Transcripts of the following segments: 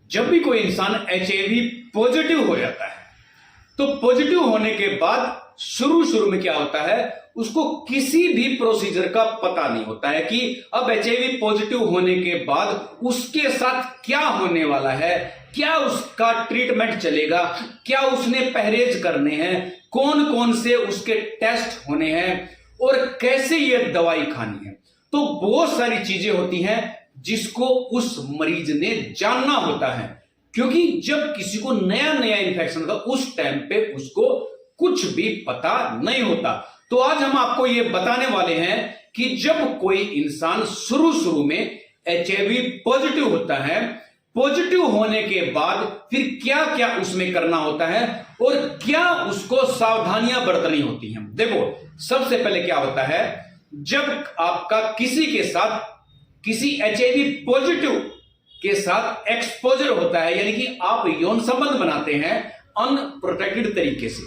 जब भी कोई इंसान एचआईवी पॉजिटिव हो जाता है तो पॉजिटिव होने के बाद शुरू में क्या होता है, उसको किसी भी प्रोसीजर का पता नहीं होता है कि अब एचआईवी पॉजिटिव होने के बाद उसके साथ क्या होने वाला है, क्या उसका ट्रीटमेंट चलेगा, क्या उसने परहेज करने हैं, कौन कौन से उसके टेस्ट होने हैं और कैसे ये दवाई खानी है। तो बहुत सारी चीजें होती हैं जिसको उस मरीज ने जानना होता है, क्योंकि जब किसी को नया नया इन्फेक्शन होता है उस टाइम पे उसको कुछ भी पता नहीं होता। तो आज हम आपको ये बताने वाले हैं कि जब कोई इंसान शुरू में एचआईवी पॉजिटिव होता है, पॉजिटिव होने के बाद फिर क्या क्या उसमें करना होता है और क्या उसको सावधानियां बरतनी होती हैं। देखो, सबसे पहले क्या होता है, जब आपका किसी के साथ किसी एचआईवी पॉजिटिव के साथ एक्सपोजर होता है, यानी कि आप यौन संबंध बनाते हैं अनप्रोटेक्टेड तरीके से,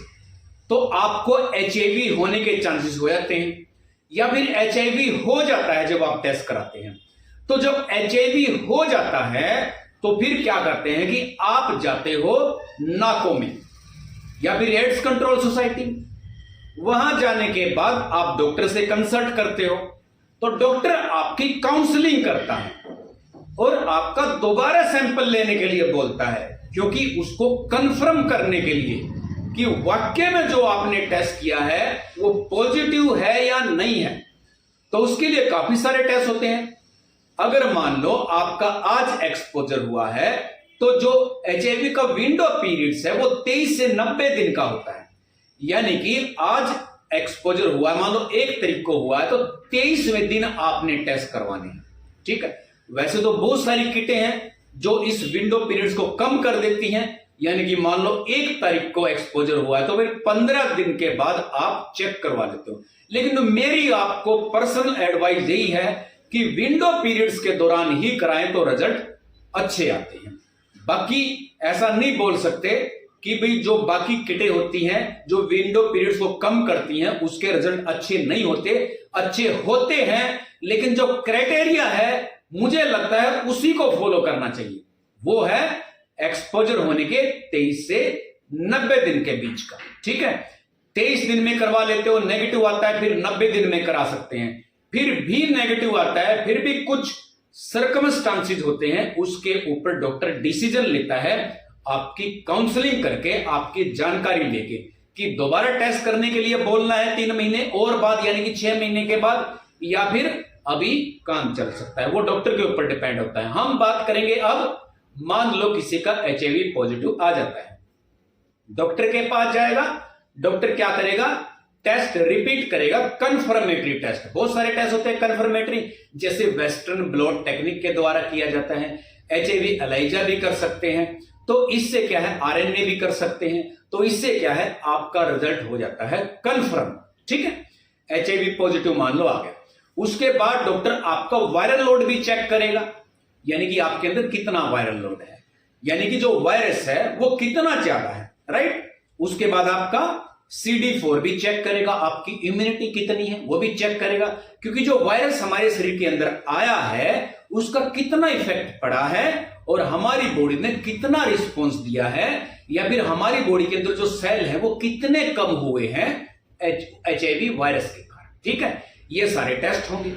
तो आपको एचआईवी होने के चांसेस हो जाते हैं या फिर एचआईवी हो जाता है जब आप टेस्ट कराते हैं। तो जब एचआईवी हो जाता है तो फिर क्या करते हैं कि आप जाते हो नाको में या फिर एड्स कंट्रोल सोसाइटी, वहां जाने के बाद आप डॉक्टर से कंसल्ट करते हो, तो डॉक्टर आपकी काउंसलिंग करता है और आपका दोबारा सैंपल लेने के लिए बोलता है, क्योंकि उसको कंफर्म करने के लिए कि वाकई में जो आपने टेस्ट किया है वो पॉजिटिव है या नहीं है। तो उसके लिए काफी सारे टेस्ट होते हैं। अगर मान लो आपका आज एक्सपोजर हुआ है तो जो एचआईवी का विंडो पीरियड्स है वो 23 से 90 दिन का होता है, यानी कि आज एक्सपोजर हुआ है, मान लो 1 तारीख को हुआ है तो 23वें दिन आपने टेस्ट करवाने हैं। ठीक है, वैसे तो बहुत सारी किटें हैं जो इस विंडो पीरियड्स को कम कर देती हैं, यानी कि मान लो 1 तारीख को एक्सपोजर हुआ है तो फिर 15 दिन के बाद आप चेक करवा लेते हो। लेकिन मेरी आपको पर्सनल एडवाइस यही है कि विंडो पीरियड्स के दौरान ही कराएं तो रिजल्ट अच्छे आते हैं। बाकी ऐसा नहीं बोल सकते कि भाई जो बाकी किटें होती हैं जो विंडो पीरियड्स को कम करती हैं उसके रिजल्ट अच्छे नहीं होते, अच्छे होते हैं, लेकिन जो क्राइटेरिया है मुझे लगता है उसी को फॉलो करना चाहिए, वो है एक्सपोजर होने के 23 से 90 दिन के बीच का। ठीक है, 23 दिन में करवा लेते हो, नेगेटिव आता है, फिर 90 दिन में करा सकते हैं, फिर भी नेगेटिव आता है, फिर भी कुछ सर्कमस्टांसेस होते हैं, उसके ऊपर डॉक्टर डिसीजन लेता है आपकी काउंसलिंग करके, आपकी जानकारी लेके कि दोबारा टेस्ट करने के लिए बोलना है 3 महीने और बाद, यानी कि 6 महीने के बाद, या फिर अभी काम चल सकता है, वो डॉक्टर के ऊपर डिपेंड होता है। हम बात करेंगे अब, मान लो किसी का एचआईवी पॉजिटिव आ जाता है, डॉक्टर के पास जाएगा, डॉक्टर क्या करेगा, टेस्ट रिपीट करेगा, कंफर्मेटरी टेस्ट। बहुत सारे टेस्ट होते हैं कंफर्मेटरी, जैसे वेस्टर्न ब्लॉट टेक्निक के द्वारा किया जाता है, एचआईवी एलाइजा भी कर सकते हैं, तो इससे क्या है आरएनए भी कर सकते हैं, तो इससे क्या है आपका रिजल्ट हो जाता है कंफर्म। ठीक है, एचआईवी पॉजिटिव मान लो आ गया, उसके बाद डॉक्टर आपका वायरल लोड भी चेक करेगा, यानी कि आपके अंदर कितना वायरल लोड है, यानी कि जो वायरस है वो कितना ज्यादा है, राइट। उसके बाद आपका CD4 भी चेक करेगा, आपकी इम्यूनिटी कितनी है वो भी चेक करेगा, क्योंकि जो वायरस हमारे शरीर के अंदर आया है उसका कितना इफेक्ट पड़ा है और हमारी बॉडी ने कितना रिस्पॉन्स दिया है, या फिर हमारी बॉडी के अंदर जो सेल है वो कितने कम हुए हैं एचआईवी वायरस के कारण। ठीक है, ये सारे टेस्ट होंगे।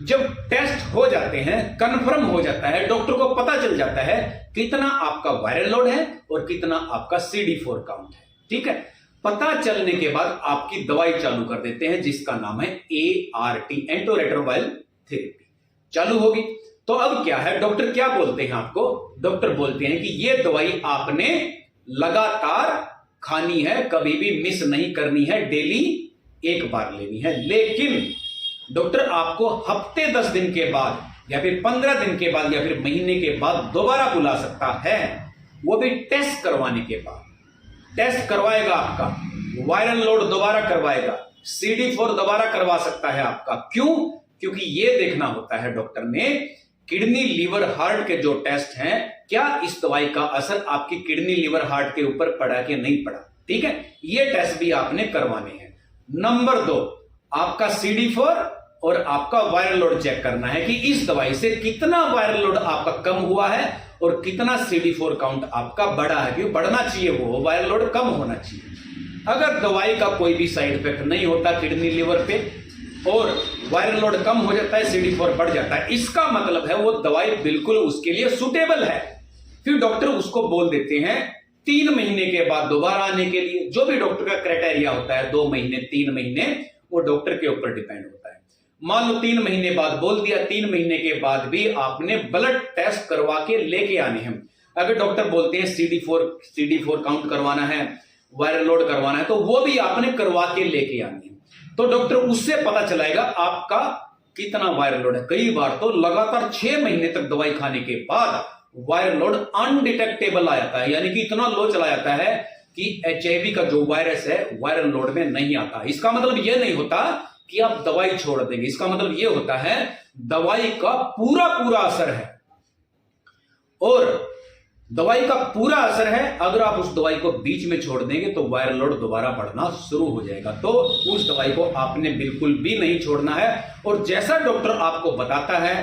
जब टेस्ट हो जाते हैं, कंफर्म हो जाता है, डॉक्टर को पता चल जाता है कितना आपका वायरल लोड है और कितना आपका CD4 काउंट है। ठीक है, पता चलने के बाद आपकी दवाई चालू कर देते हैं जिसका नाम है ART, एंटीरेट्रोवायरल थेरेपी, चालू होगी। तो अब क्या है, डॉक्टर क्या बोलते हैं आपको, डॉक्टर बोलते हैं कि ये दवाई आपने लगातार खानी है, कभी भी मिस नहीं करनी है, डेली 1 बार लेनी है। लेकिन डॉक्टर आपको हफ्ते 10 दिन के बाद या फिर 15 दिन के बाद या फिर महीने के बाद दोबारा बुला सकता है, वो भी टेस्ट करवाने के बाद। टेस्ट करवाएगा आपका, वायरल लोड दोबारा करवाएगा, CD4 दोबारा करवा सकता है आपका। क्यों? क्योंकि ये देखना होता है डॉक्टर ने किडनी लिवर हार्ट के जो टेस्ट हैं, क्या इस दवाई का असर आपकी किडनी लिवर हार्ट के ऊपर पड़ा कि नहीं पड़ा। ठीक है, ये टेस्ट भी आपने करवाने हैं। नंबर 2, आपका CD4 और आपका वायरल लोड चेक करना है कि इस दवाई से कितना वायरल लोड आपका कम हुआ है और कितना CD4 काउंट आपका बढ़ा है, क्योंकि बढ़ना चाहिए, वो वायरल लोड कम होना चाहिए। अगर दवाई का कोई भी साइड इफेक्ट नहीं होता किडनी लिवर पे और वायरल लोड कम हो जाता है, CD4 बढ़ जाता है, इसका मतलब है वो दवाई बिल्कुल उसके लिए सुटेबल है। फिर डॉक्टर उसको बोल देते हैं 3 महीने के बाद दोबारा आने के लिए। जो भी डॉक्टर का क्राइटेरिया होता है, 2 महीने 3 महीने, वो डॉक्टर के ऊपर डिपेंड होता है। मान लो 3 महीने बाद बोल दिया, 3 महीने के बाद भी आपने ब्लड टेस्ट करवा के लेके आने हैं। अगर डॉक्टर बोलते हैं CD4 काउंट करवाना है, वायरल लोड करवाना है, तो वो भी आपने करवा के लेके आनी है। तो डॉक्टर उससे पता चलाएगा आपका कितना वायरल लोड है। कई बार तो लगातार 6 महीने तक दवाई खाने के बाद वायरल लोड अनडिटेक्टेबल आ जाता है, यानी कि इतना लो चला जाता है कि HIV का जो वायरस है वायरल लोड में नहीं आता। इसका मतलब यह नहीं होता कि आप दवाई छोड़ देंगे, इसका मतलब यह होता है दवाई का पूरा असर है, और दवाई का पूरा असर है। अगर आप उस दवाई को बीच में छोड़ देंगे तो वायरल लोड दोबारा बढ़ना शुरू हो जाएगा। तो उस दवाई को आपने बिल्कुल भी नहीं छोड़ना है। और जैसा डॉक्टर आपको बताता है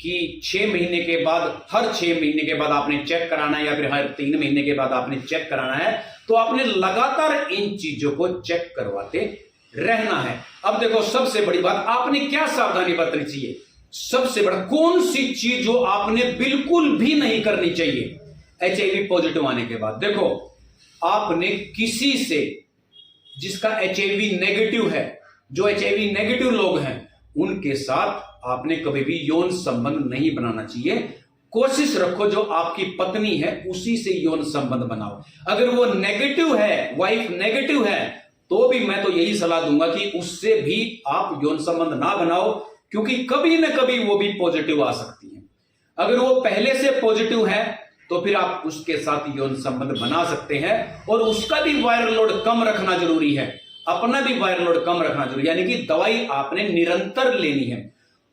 कि 6 महीने के बाद, हर 6 महीने के बाद आपने चेक कराना है, या फिर हर 3 महीने के बाद आपने चेक कराना है, तो आपने लगातार इन चीजों को चेक करवाते रहना है। अब देखो, सबसे बड़ी बात, आपने क्या सावधानी बरतनी चाहिए? सबसे बड़ा कौन सी चीज जो आपने बिल्कुल भी नहीं करनी चाहिए HIV पॉजिटिव आने के बाद? देखो, आपने किसी से जिसका HIV नेगेटिव है, जो HIV नेगेटिव लोग हैं, उनके साथ आपने कभी भी यौन संबंध नहीं बनाना चाहिए। कोशिश रखो जो आपकी पत्नी है उसी से यौन संबंध बनाओ। अगर वो नेगेटिव है, वाइफ नेगेटिव है, तो भी मैं तो यही सलाह दूंगा कि उससे भी आप यौन संबंध ना बनाओ, क्योंकि कभी ना कभी वो भी पॉजिटिव आ सकती है। अगर वो पहले से पॉजिटिव है तो फिर आप उसके साथ यौन संबंध बना सकते हैं, और उसका भी वायरल लोड कम रखना जरूरी है, अपना भी वायरल लोड कम रखना जरूरी है। यानी कि दवाई आपने निरंतर लेनी है,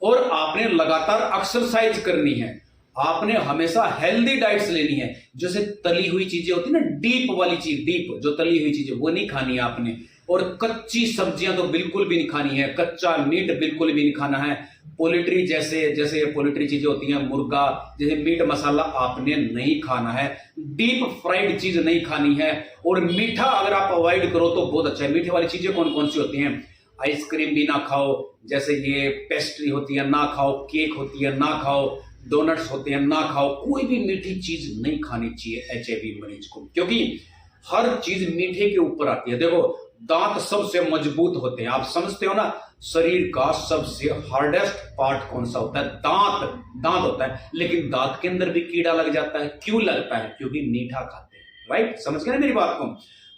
और आपने लगातार एक्सरसाइज करनी है, आपने हमेशा हेल्दी डाइट्स लेनी है। जैसे तली हुई चीजें होती है ना, डीप वाली चीज, डीप जो तली हुई चीजें, वो नहीं खानी है आपने। और कच्ची सब्जियां तो बिल्कुल भी नहीं खानी है, कच्चा मीट बिल्कुल भी नहीं खाना है। पोल्ट्री जैसे पोल्ट्री चीजें होती हैं, मुर्गा जैसे मीट मसाला आपने नहीं खाना है, डीप फ्राइड चीज नहीं खानी है। और मीठा अगर आप अवॉइड करो तो बहुत अच्छा है। मीठे वाली चीजें कौन कौन सी होती हैं? आइसक्रीम भी ना खाओ, जैसे ये पेस्ट्री होती है ना खाओ, केक होती है ना खाओ, डोनट्स होते हैं ना खाओ। कोई भी मीठी चीज नहीं खानी चाहिए HIV मरीज को, क्योंकि हर चीज मीठे के ऊपर आती है। देखो, दांत सबसे मजबूत होते हैं, आप समझते हो ना, शरीर का सबसे हार्डेस्ट पार्ट कौन सा होता है? दांत होता है। लेकिन दांत के अंदर भी कीड़ा लग जाता है। क्यों लगता है? क्योंकि मीठा खाते हैं। राइट, समझ गए ना मेरी बात को?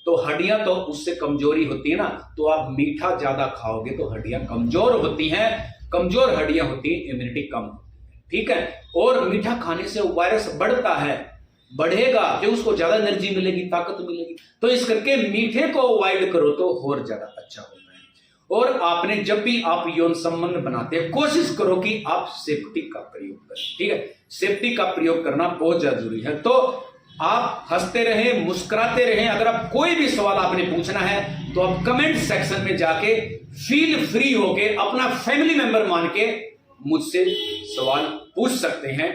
तो हड्डियां तो उससे कमजोरी होती है ना, तो आप मीठा ज्यादा खाओगे तो हड्डियां कमजोर होती हैं। कमजोर हड्डियां होती है, इम्यूनिटी कम होती है। ठीक है, और मीठा खाने से वायरस बढ़ता है, बढ़ेगा, कि उसको ज्यादा एनर्जी मिलेगी, ताकत मिलेगी। तो इस करके मीठे को अवॉइड करो तो और ज्यादा अच्छा होता है। और आपने जब भी आप यौन संबंध बनाते हैं, कोशिश करो कि आप सेफ्टी का प्रयोग करें। ठीक है, सेफ्टी का प्रयोग करना बहुत ज्यादा जरूरी है। तो आप हंसते रहें, मुस्कुराते रहें। अगर आप कोई भी सवाल आपने पूछना है तो आप कमेंट सेक्शन में जाके फील फ्री होके अपना फैमिली मेंबर मान के मुझसे सवाल पूछ सकते हैं।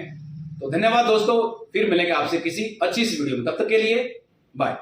तो धन्यवाद दोस्तों, फिर मिलेंगे आपसे किसी अच्छी सी वीडियो में। तब तक के लिए बाय।